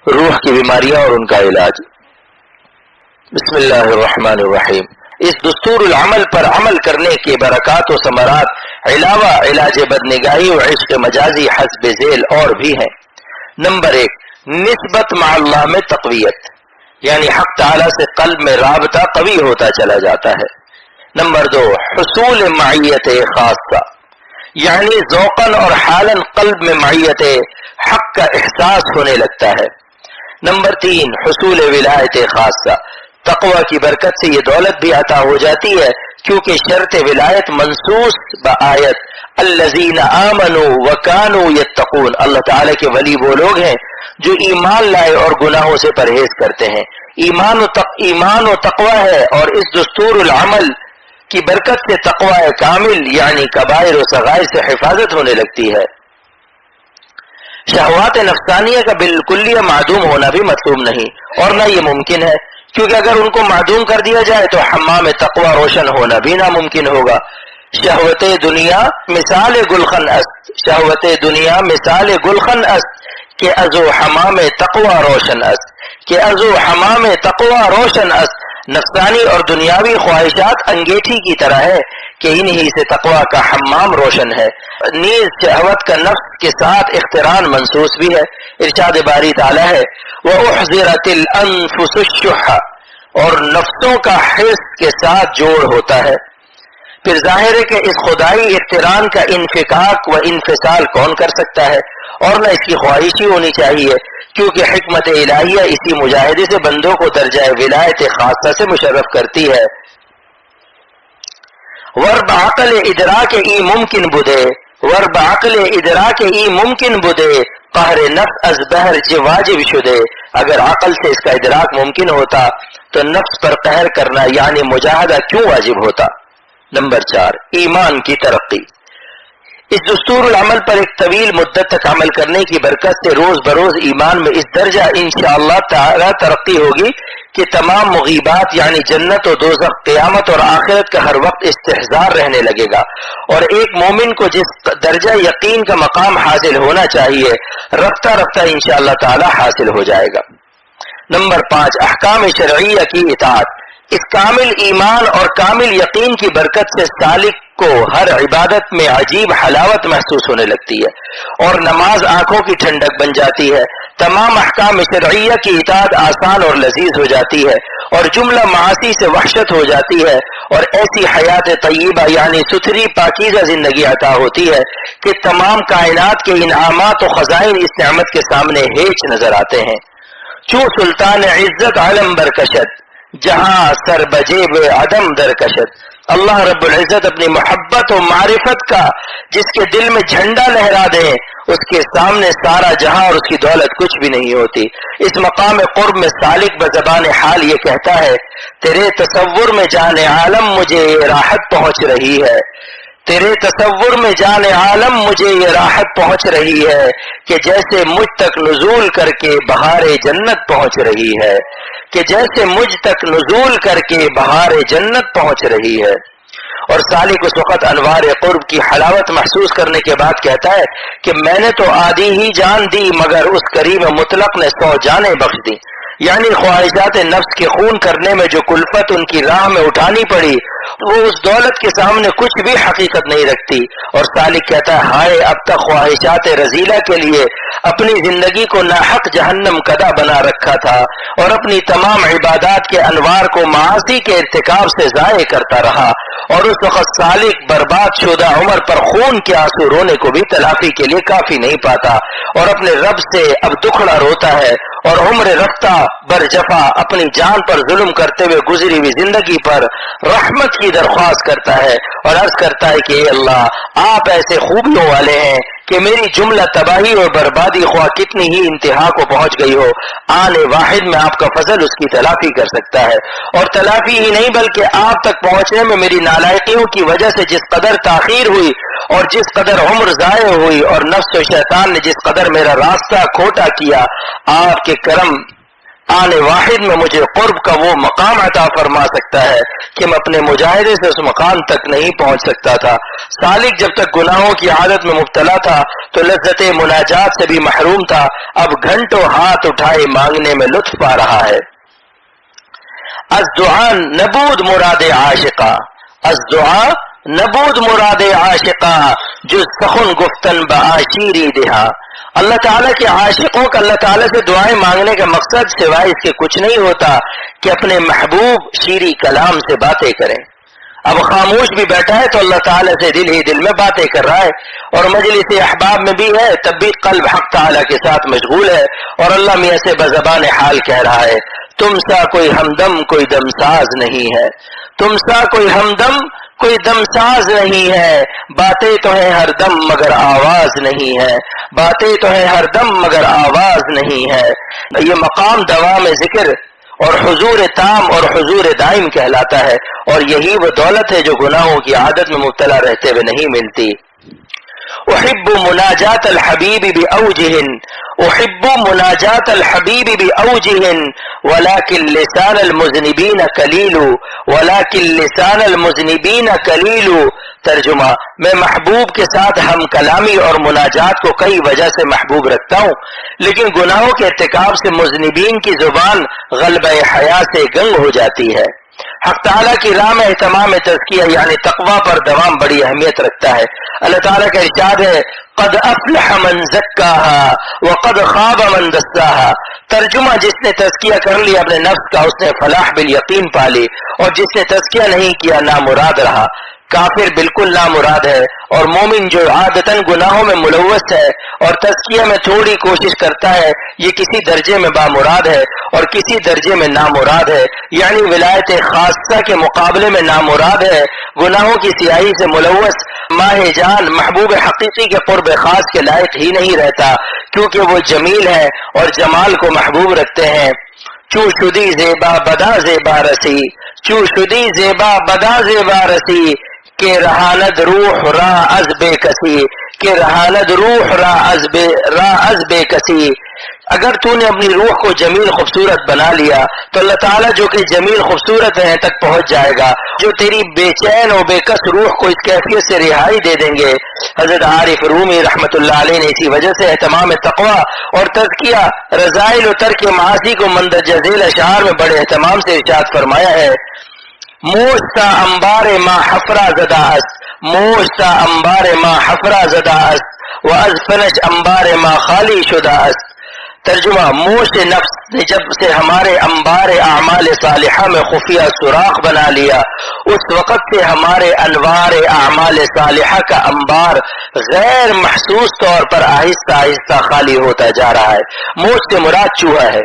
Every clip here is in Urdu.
روح کی بیماریاں اور ان کا علاج۔ بسم اللہ الرحمن الرحیم۔ اس دستور العمل پر عمل کرنے کے برکات و ثمرات علاوہ علاج بدنگاہی و عشق مجازی حسب ذیل اور بھی ہیں۔ نمبر 1، نسبت مع اللہ میں تقویت، یعنی حق تعالی سے قلب میں رابطہ قوی ہوتا چلا جاتا ہے۔ نمبر 2، حصول معیت خاصہ، یعنی ذوقاً اور حالاً قلب میں معیت حق کا احساس ہونے لگتا ہے۔ نمبر 3، حصول ولایت خاصہ، تقوی کی برکت سے یہ دولت بھی عطا ہو جاتی ہے، کیونکہ شرط ولایت منصوص بآیت الذین آمنوا وکانوا یتقون، اللہ تعالیٰ کے ولی وہ لوگ ہیں جو ایمان لائے اور گناہوں سے پرہیز کرتے ہیں۔ ایمان و تقوی ہے، اور اس دستور العمل کی برکت سے تقوی کامل یعنی کبائر و صغائر سے حفاظت ہونے لگتی ہے۔ شہوات نفسانیہ کا بالکلیہ معدوم ہونا بھی مطلوب نہیں، اور نہ یہ ممکن ہے، کیونکہ اگر ان کو معدوم کر دیا جائے تو حمام تقوی روشن ہونا بھی ناممکن ہوگا۔ شہوت دنیا مثال گلخن است، شہوت دنیا مثال گلخن است کہ ازو حمام تقوی روشن است، کہ ازو حمام تقوی روشن است۔ نفسانی اور دنیاوی خواہشات انگیٹھی کی طرح ہے کہ انہی سے تقوی کا حمام روشن ہے۔ نیز شہوت کا نفس کے ساتھ اقتران منصوص بھی ہے۔ ارشاد باری تعالی ہے وَأُحْضِرَتِ الْأَنفُسُ الشُّحَّ، اور نفسوں کا حرص کے ساتھ جوڑ ہوتا ہے۔ پھر ظاہر ہے کہ اس خدائی اقتران کا انفکاک و انفصال کون کر سکتا ہے، اور نہ اس کی خواہش ہی ہونی چاہیے، کیونکہ حکمت الہیہ اسی مجاہدے سے بندوں کو درجہ ولایت خاصہ سے مشرف کرتی ہے۔ ورب عقل ادراک ای ممکن بدے، ورب عقل ادراک ای ممکن بدے، قہر نفس از بہر چے واجب شدے۔ اگر عقل سے اس کا ادراک ممکن ہوتا تو نفس پر قہر کرنا یعنی مجاہدہ کیوں واجب ہوتا؟ نمبر 4، ایمان کی ترقی۔ اس دستور العمل پر ایک طویل مدت تک عمل کرنے کی برکت سے روز بروز ایمان میں اس درجہ انشاءاللہ تعالی ترقی ہوگی کہ تمام مغیبات یعنی جنت و دوزخ، قیامت اور آخرت کا ہر وقت استحضار رہنے لگے گا، اور ایک مومن کو جس درجہ یقین کا مقام حاصل ہونا چاہیے رفتہ رفتہ انشاءاللہ تعالی حاصل ہو جائے گا۔ نمبر 5، احکام شرعیہ کی اطاعت۔ اس کامل ایمان اور کامل یقین کی برکت سے سالک کو ہر عبادت میں عجیب حلاوت محسوس ہونے لگتی ہے، اور نماز آنکھوں کی ٹھنڈک بن جاتی ہے۔ تمام احکام شرعیہ کی اطاعت آسان اور لذیذ ہو جاتی ہے، اور جملہ معاصی سے وحشت ہو جاتی ہے، اور ایسی حیات طیبہ یعنی ستھری پاکیزہ زندگی عطا ہوتی ہے کہ تمام کائنات کے انعامات و خزائن اس نعمت کے سامنے ہیچ نظر آتے ہیں۔ چوں سلطان عزت علم برکشت، جہاں سر بجیب عدم درکشت۔ اللہ رب العزت اپنی محبت و معرفت کا جس کے دل میں جھنڈا لہرا دے، اس کے سامنے سارا جہاں اور اس کی دولت کچھ بھی نہیں ہوتی۔ اس مقام قرب میں سالک بزبان حال یہ کہتا ہے، تیرے تصور میں جان عالم مجھے یہ راحت پہنچ رہی ہے، تیرے تصور میں جان عالم مجھے یہ راحت پہنچ رہی ہے کہ جیسے مجھ تک نزول کر کے بہار جنت پہنچ رہی ہے، کہ جیسے مجھ تک نزول کر کے بہار جنت پہنچ رہی ہے۔ اور سالک اس وقت انوار قرب کی حلاوت محسوس کرنے کے بعد کہتا ہے کہ میں نے تو آدھی ہی جان دی مگر اس کریم مطلق نے 100 جانیں بخش دی، یعنی خواہشات نفس کے خون کرنے میں جو کلفت ان کی راہ میں اٹھانی پڑی وہ اس دولت کے سامنے کچھ بھی حقیقت نہیں رکھتی۔ اور سالک کہتا ہے ہائے اب تک خواہشات رذیلہ کے لیے اپنی زندگی کو ناحق جہنم کدا بنا رکھا تھا، اور اپنی تمام عبادات کے انوار کو معاصی کے ارتکاب سے ضائع کرتا رہا، اور اس وقت سالک برباد شدہ عمر پر خون کے آنسو رونے کو بھی تلافی کے لیے کافی نہیں پاتا، اور اپنے رب سے اب دکھڑا روتا ہے، اور عمر رفتہ بر جفا اپنی جان پر ظلم کرتے ہوئے گزری ہوئی زندگی پر رحمت کی درخواست کرتا ہے، اور عرض کرتا ہے کہ اے اللہ آپ ایسے خوبیوں والے ہیں کہ میری جملہ تباہی اور بربادی خواہ کتنی ہی انتہا کو پہنچ گئی ہو، آن واحد میں آپ کا فضل اس کی تلافی کر سکتا ہے، اور تلافی ہی نہیں بلکہ آپ تک پہنچنے میں میری نالائقیوں کی وجہ سے جس قدر تاخیر ہوئی اور جس قدر عمر ضائع ہوئی اور نفس و شیطان نے جس قدر میرا راستہ کھوٹا کیا، آپ کے کرم آنے واحد میں مجھے قرب کا وہ مقام عطا فرما سکتا ہے کہ میں اپنے مجاہدے سے اس مقام تک نہیں پہنچ سکتا تھا۔ سالک جب تک گناہوں کی عادت میں مبتلا تھا تو لذت مناجات سے بھی محروم تھا، اب گھنٹوں ہاتھ اٹھائے مانگنے میں لطف پا رہا ہے۔ الدعاء نبود مراد عاشقہ، الدعاء نبود مراد عاشقہ جو سخن گفتن بعاشیری دہا۔ اللہ تعالیٰ کے عاشقوں کا اللہ تعالیٰ سے دعائیں مانگنے کا مقصد سوائے اس کے کچھ نہیں ہوتا کہ اپنے محبوب شیریں کلام سے باتیں کریں۔ اب خاموش بھی بیٹھا ہے تو اللہ تعالیٰ سے دل ہی دل میں باتیں کر رہا ہے، اور مجلس احباب میں بھی ہے تب بھی قلب حق تعالیٰ کے ساتھ مشغول ہے، اور اللہ میاں سے بزبان حال کہہ رہا ہے تم سا کوئی ہمدم کوئی دمساز نہیں ہے، تم سا کوئی ہمدم کوئی دمساز نہیں ہے، باتیں تو ہیں ہر دم مگر آواز نہیں ہے، باتیں تو ہیں ہر دم مگر آواز نہیں ہے۔ یہ مقام دوام ذکر اور حضور تام اور حضور دائم کہلاتا ہے، اور یہی وہ دولت ہے جو گناہوں کی عادت میں مبتلا رہتے ہوئے نہیں ملتی۔ احب مناجات الحبیب باوجہ، احب مناجات الحبیب باوجہ ولكن لسان المذنبین قلیل، ولكن لسان المذنبین قلیل۔ ترجمہ، میں محبوب کے ساتھ ہم کلامی اور مناجات کو کئی وجہ سے محبوب رکھتا ہوں، لیکن گناہوں کے ارتکاب سے مذنبین کی زبان غلبہ حیا سے گنگ ہو جاتی ہے۔ حق تعالیٰ کی راہ میں اہتمام تزکیہ یعنی تقوی پر دوام بڑی اہمیت رکھتا ہے۔ اللہ تعالیٰ کا ارشاد ہے قد افلح من زکاہا وقد خواب من دساہا۔ ترجمہ، جس نے تزکیہ کر لیا اپنے نفس کا اس نے فلاح بالیقین پا لی، اور جس نے تزکیہ نہیں کیا نامراد رہا۔ کافر بالکل نامراد ہے، اور مومن جو عادتاً گناہوں میں ملوث ہے اور تزکیہ میں تھوڑی کوشش کرتا ہے، یہ کسی درجے میں بامراد ہے اور کسی درجے میں نامراد ہے، یعنی ولایت خاصہ کے مقابلے میں نامراد ہے۔ گناہوں کی سیاہی سے ملوث ماہ جان محبوب حقیقی کے قرب خاص کے لائق ہی نہیں رہتا، کیونکہ وہ جمیل ہے اور جمال کو محبوب رکھتے ہیں۔ چو شدی زیبا بدا زیبا رسی، چو شدی زیبا بدا زیبا رسی، کہ رہاند روح را از بے کسی، کہ رہاند روح را از بے کسی۔ اگر تو نے اپنی روح کو جمیل خوبصورت بنا لیا تو اللہ تعالیٰ جو کہ جمیل خوبصورت ہے تک پہنچ جائے گا، جو تیری بے چین و بے کس روح کو اس کیفیت سے رہائی دے دیں گے۔ حضرت عارف رومی رحمت اللہ علیہ نے اسی وجہ سے اہتمام تقوی اور تزکیہ، رذائل و ترک معاصی کو مندرجہ ذیل اشعار میں بڑے اہتمام سے ارشاد فرمایا ہے۔ موجتا انبار ما حفرہ زدہ است، موجتا انبار ما حفرہ زدہ است و از فنش انبار ما خالی شدہ است۔ ترجمہ، موج نفس نے جب سے ہمارے انبار اعمال صالحہ میں خفیہ سوراخ بنا لیا، اس وقت سے ہمارے انوار اعمال صالحہ کا انبار غیر محسوس طور پر آہستہ آہستہ خالی ہوتا جا رہا ہے۔ موج سے مراد چوہا ہے۔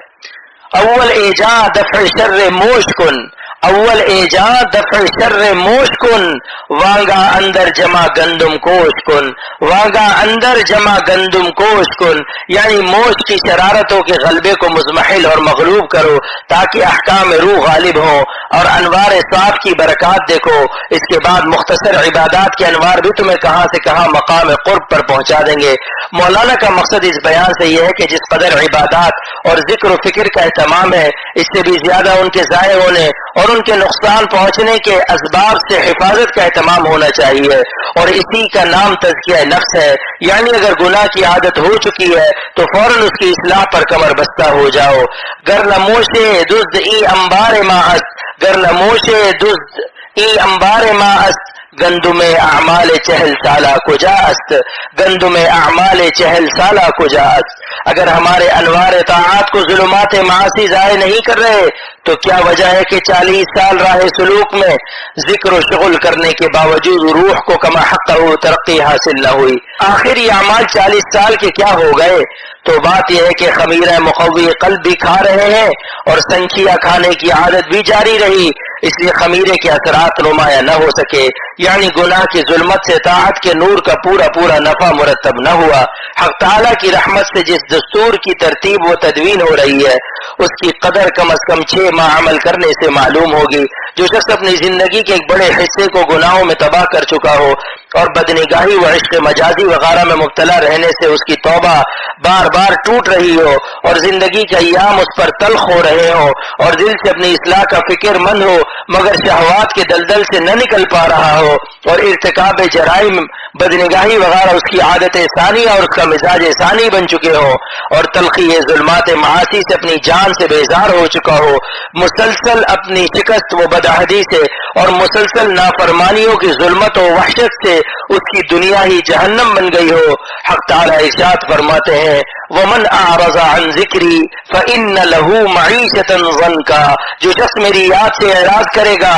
اول ایجاد دفع شر موج کن، اول ایجاد دفع شر موج کن، وانگا اندر جمع گندم کوش کن، وانگا اندر جمع گندم کوش کن، یعنی موج کی شرارتوں کے غلبے کو مزمحل اور مغلوب کرو تاکہ احکام روح غالب ہوں اور انوار صاف کی برکات دیکھو۔ اس کے بعد مختصر عبادات کے انوار بھی تمہیں کہاں سے کہاں مقام قرب پر پہنچا دیں گے۔ مولانا کا مقصد اس بیان سے یہ ہے کہ جس قدر عبادات اور ذکر و فکر کا اہتمام ہے، اس سے بھی زیادہ ان کے ضائع ہونے اور ان کے نقصان پہنچنے کے اسباب سے حفاظت کا اہتمام ہونا چاہیے، اور اسی کا نام تزکیہ نفس ہے۔ یعنی اگر گناہ کی عادت ہو چکی ہے تو فوراً اس کی اصلاح پر کمر بستہ ہو جاؤ۔ گر نموش دزد ای انبار ما است، گر نموش دزد ای انبار ما است، گندم اعمال 40 سالہ کجا است، گندم اعمال 40 سالہ کجا است۔ اگر ہمارے انوار طاعات کو ظلمات معاصی ضائع نہیں کر رہے تو کیا وجہ ہے کہ 40 سال راہ سلوک میں ذکر و شغل کرنے کے باوجود روح کو کما حق ہو ترقی حاصل نہ ہوئی؟ آخر یہ اعمال 40 سال کے کیا ہو گئے؟ تو بات یہ ہے کہ خمیرہ مقوی قلب بھی کھا رہے ہیں اور سنکھیا کھانے کی عادت بھی جاری رہی، اس لیے خمیرے کے اثرات نمایاں نہ ہو سکے، یعنی گناہ کی ظلمت سے طاعت کے نور کا پورا پورا نفع مرتب نہ ہوا۔ حق تعالیٰ کی رحمت سے جس دستور کی ترتیب و تدوین ہو رہی ہے اس کی قدر کم از کم 6 ماہ عمل کرنے سے معلوم ہوگی۔ جو شخص اپنی زندگی کے ایک بڑے حصے کو گناہوں میں تباہ کر چکا ہو اور بدنگاہی و عشق مجازی وغیرہ میں مبتلا رہنے سے اس کی توبہ بار بار ٹوٹ رہی ہو اور زندگی کے ایام اس پر تلخ ہو رہے ہوں اور دل سے اپنی اصلاح کا فکر مند ہو مگر شہوات کے دلدل سے نہ نکل پا رہا ہو اور ارتکاب جرائم بدنگاہی وغیرہ اس کی عادت ثانیہ اور اس کا مزاج ثانی بن چکے ہو اور تلخی ظلمات معاصی سے اپنی جان سے بیزار ہو چکا ہو، مسلسل اپنی شکست و بدعہدی سے اور مسلسل نافرمانیوں کی ظلمت و وحشت سے اس کی دنیا ہی جہنم بن گئی ہو۔ حق تعالی ارشاد فرماتے ہیں وَمَنْ أَعْرَضَ عَنْ ذِكْرِي فَإِنَّ لَهُ مَعِيشَةً ضَنْكًا، جو شخص میری یاد سے اعراض کرے گا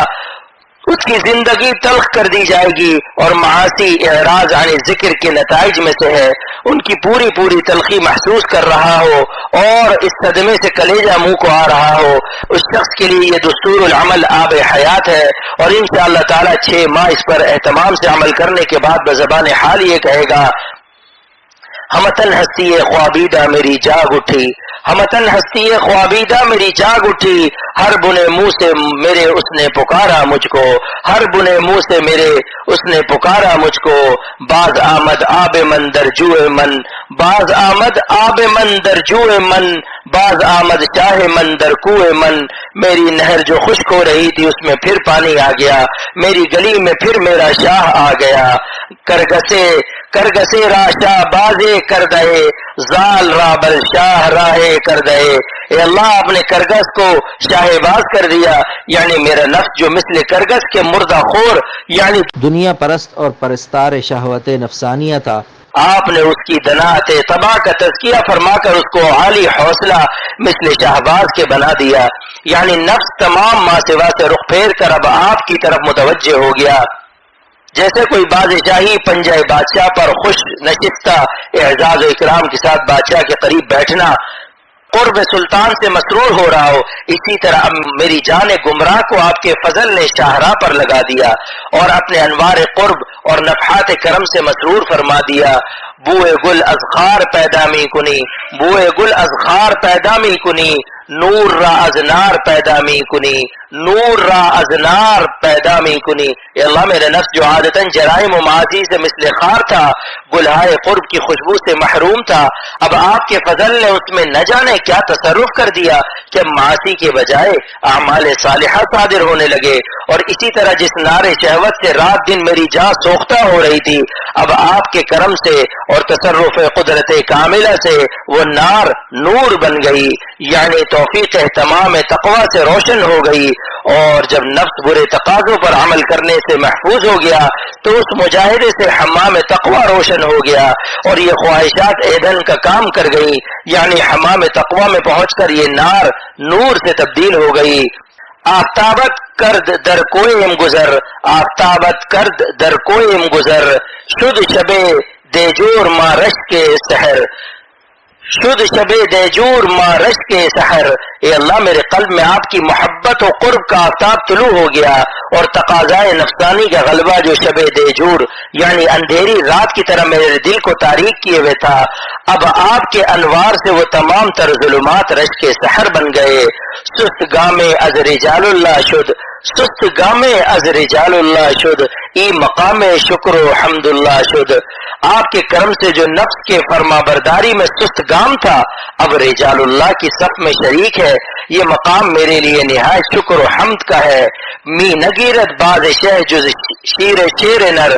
اس کی زندگی تلخ کر دی جائے گی، اور معاصی اعراض عن ذکر کے نتائج میں سے ہے، ان کی پوری پوری تلخی محسوس کر رہا ہو اور اس صدمے سے کلیجہ منہ کو آ رہا ہو، اس شخص کے لیے یہ دستور العمل آب حیات ہے، اور انشاءاللہ تعالی 6 ماہ اس پر اہتمام سے عمل کرنے کے بعد بزبان حال یہ کہے گا ہمتن ہستی خوابیدہ میری جاگ اٹھی، ہمتن ہستی خوابیدہ میری جاگ اٹھی، ہر بنے منہ سے میرے اس نے پکارا مجھ کو، ہر بنے منہ سے میرے اس نے پکارا مجھ کو، باز آمد آب من در جوئے من، باز آمد آب من در جوئے من، باز آمد چاہے من در کوئے من، میری نہر جو خشک ہو رہی تھی اس میں پھر پانی آ گیا، میری گلی میں پھر میرا شاہ آ گیا، کرگسے را شاہ بازے کر دے، زال را بل شاہ راہے کر دے، اے اللہ اپنے کرگس کو شاہ باز کر دیا، یعنی میرا نفس جو مثل کرگس کے مردہ خور یعنی دنیا پرست اور پرستار شہوت نفسانیہ تھا، آپ نے اس کی دناعت تباہ کا تزکیہ فرما کر اس کو عالی حوصلہ مثل شہباز کے بنا دیا، یعنی نفس تمام ما سوا سے رخ پھیر کر اب آپ کی طرف متوجہ ہو گیا، جیسے کوئی بادشاہی پنجہ بادشاہ پر خوش نشستہ اعزاز و اکرام کے ساتھ بادشاہ کے قریب بیٹھنا قرب سلطان سے مسرور ہو رہا ہو، اسی طرح اب میری جان گمراہ کو آپ کے فضل نے شاہراہ پر لگا دیا اور اپنے انوار قرب اور نفحات کرم سے مسرور فرما دیا۔ بوئے گل از خار پیدا می کنی، بوئے گل از خار پیدا می کنی، نور را از نار پیدا می کنی، نور را از نار پیدا می کنی۔ اے اللہ میرا نفس جو عادتاً جرائم و معاصی سے مثل خار تھا، گلہائے قرب کی خوشبو سے محروم تھا، اب آپ کے فضل نے اس میں نہ جانے کیا تصرف کر دیا کہ معاصی کے بجائے اعمال صالحہ صادر ہونے لگے، اور اسی طرح جس نار شہوت سے رات دن میری جان سوختہ ہو رہی تھی، اب آپ کے کرم سے اور تصرف قدرت کاملہ سے وہ نار نور بن گئی، یعنی توفیق اہتمام تقوی سے روشن ہو گئی، اور جب نفس برے تقاضوں پر عمل کرنے سے محفوظ ہو گیا تو اس مجاہدے سے حمام تقوی روشن ہو گیا، اور یہ خواہشات ایندھن کا کام کر گئی، یعنی حمام تقوی میں پہنچ کر یہ نار نور سے تبدیل ہو گئی۔ آفتابت کرد در کوئم گزر، آفتابت کرد در کوئم گزر، شد شبے دیجور ما رش کے سحر، شد شب دیجور ما رش کے سحر۔ اے اللہ میرے قلب میں آپ کی محبت و قرب کا آفتاب طلوع ہو گیا، اور تقاضائے نفسانی کا غلبہ جو شب دیجور یعنی اندھیری رات کی طرح میرے دل کو تاریک کیے ہوئے تھا، اب آپ کے انوار سے وہ تمام تر ظلمات رش کے سحر بن گئے۔ سست گامے از رجال اللہ شد، سست گامے از رجال اللہ شد، ای مقام شکر و حمد اللہ شد۔ آپ کے کرم سے جو نفس کے فرما برداری میں سست گام تھا اب رجال اللہ کی صف میں شریک ہے، یہ مقام میرے لیے نہایت شکر و حمد کا ہے۔ می نگیرد باز شہ جز شیر نر،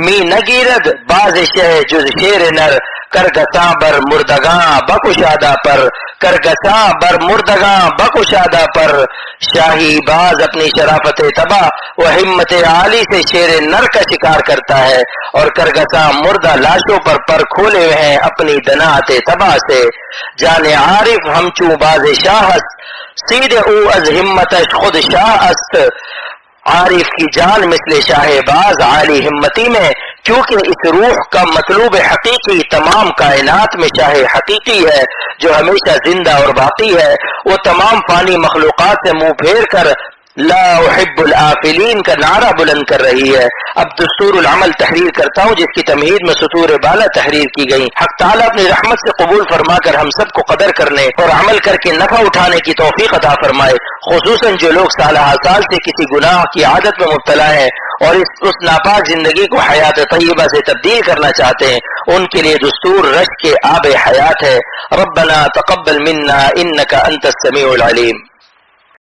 می نگیرد باز شہ جز شیر نر، کرگساں بر مردگاں بکشادہ پر، کرگساں بر مردگاں بکشادہ پر۔ شاہی باز اپنی شرافت تباہ و ہمت عالی سے شیر نر کا شکار کرتا ہے، اور کرگساں مردہ لاشوں پر کھولے ہوئے ہیں اپنی دناعت تباہ سے۔ جان عارف ہم چوں باز شاہ است، سیدھ او از ہمتش خود شاہ است۔ عارف کی جان مثل شاہ باز عالی ہمتی میں، کیونکہ اس روح کا مطلوب حقیقی تمام کائنات میں شاہ حقیقی ہے جو ہمیشہ زندہ اور باقی ہے، وہ تمام فانی مخلوقات سے منہ پھیر کر لا احب الآفلین کا نعرہ بلند کر رہی ہے۔ اب دستور العمل تحریر کرتا ہوں جس کی تمہید میں سطور بالا تحریر کی گئی۔ حق تعالیٰ اپنی رحمت سے قبول فرما کر ہم سب کو قدر کرنے اور عمل کر کے نفع اٹھانے کی توفیق عطا فرمائے، خصوصاً جو لوگ سالہ سال سے کسی گناہ کی عادت میں مبتلا ہیں اور اس ناپاک زندگی کو حیات طیبہ سے تبدیل کرنا چاہتے ہیں، ان کے لیے دستور رشک کے آب حیات ہے۔ ربنا تقبل منا انک انت السمیع العلیم۔